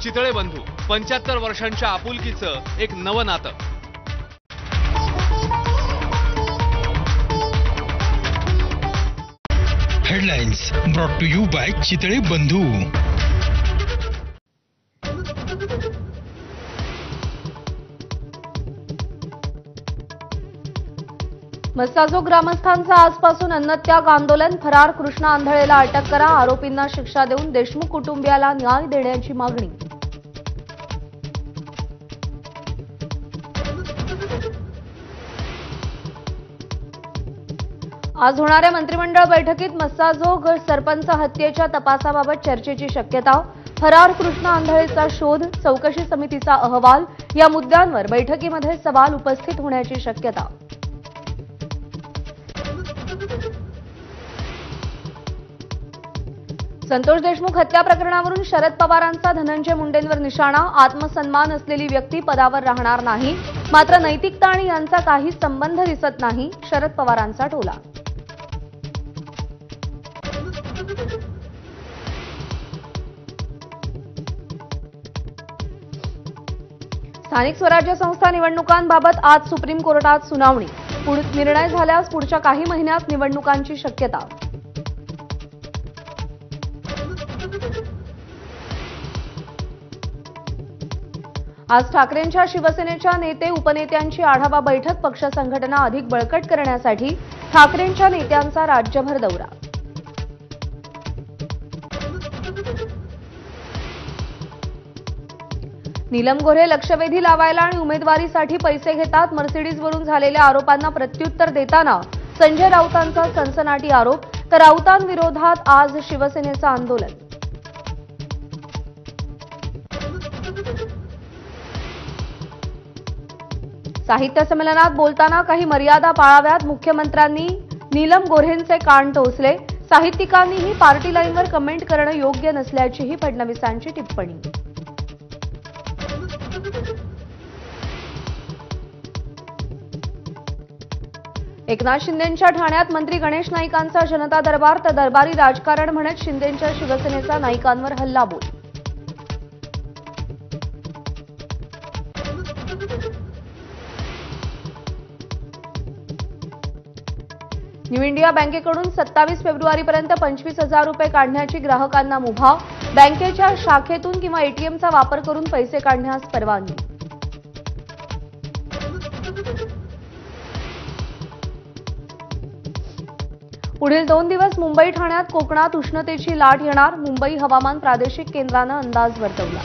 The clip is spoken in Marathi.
चितळे बंधू 75 वर्षांच्या आपुलकीचं एक नवं नातं. Headlines brought to you by Chitale Bandhu. Massajog ग्रामस्थांचं आजपासून अन्नत्याग आंदोलन. फरार कृष्णा आंधळेला अटक करा, आरोपींना शिक्षा देऊन देशमुख कुटुंबियाला न्याय देण्याची मागणी. आज होणाऱ्या मंत्रिमंडळ बैठकीत मस्साजोग सरपंच हत्येच्या तपासाबाबत चर्चेची शक्यता. फरार कृष्णा आंधळेचा शोध, चौकशी समितीचा अहवाल या मुद्द्यांवर बैठकीमध्ये सवाल उपस्थित होण्याची शक्यता. संतोष देशमुख हत्या प्रकरणावरून शरद पवारांचा धनंजय मुंडेंवर निशाणा. आत्मसन्मान असलेली व्यक्ती पदावर राहणार नाही, मात्र नैतिकता आणि यांचा काही संबंध दिसत नाही, शरद पवारांचा टोला. स्थानिक स्वराज्य संस्था निवडणुकांबाबत आज सुप्रीम कोर्टात सुनावणी. निर्णय झाल्यास पुढच्या काही महिन्यात निवडणुकांची शक्यता. आज ठाकरेंच्या शिवसेनेच्या नेते उपनेत्यांची आढावा बैठक. पक्ष संघटना अधिक बळकट करण्यासाठी ठाकरेंच्या नेत्यांचा राज्यभर दौरा. नीलम गोऱ्हे लक्षवेधी लावायला आणि उमेदवारीसाठी पैसे घेतात. मर्सिडीजवरून झालेल्या आरोपांना प्रत्युत्तर देताना संजय राऊतांचा सनसनाटी आरोप. तर राऊतांविरोधात आज शिवसेनेचं आंदोलन. साहित्य संमेलनात बोलताना काही मर्यादा पाळाव्यात. मुख्यमंत्र्यांनी नीलम गोऱ्हेंचे कान टोचले. साहित्यिकांनीही पार्टी लाईनवर कमेंट करणं योग्य नसल्याचीही फडणवीसांची टिप्पणी. एकनाथ शिंदेंच्या ठाण्यात मंत्री गणेश नाईकांचा जनता दरबार. तर दरबारी राजकारण म्हणत शिंदेंच्या शिवसेनेचा नाईकांवर हल्लाबोल. न्यू इंडिया बँकेकडून 27 फेब्रुवारीपर्यंत 25,000 रुपये काढण्याची ग्राहकांना मुभा. बँकेच्या शाखेतून किंवा एटीएमचा वापर करून पैसे काढण्यास परवानगी. पुढील 2 दिवस मुंबई ठाण्यात कोकणात उष्णतेची लाट येणार. मुंबई हवामान प्रादेशिक केंद्रानं अंदाज वर्तवला.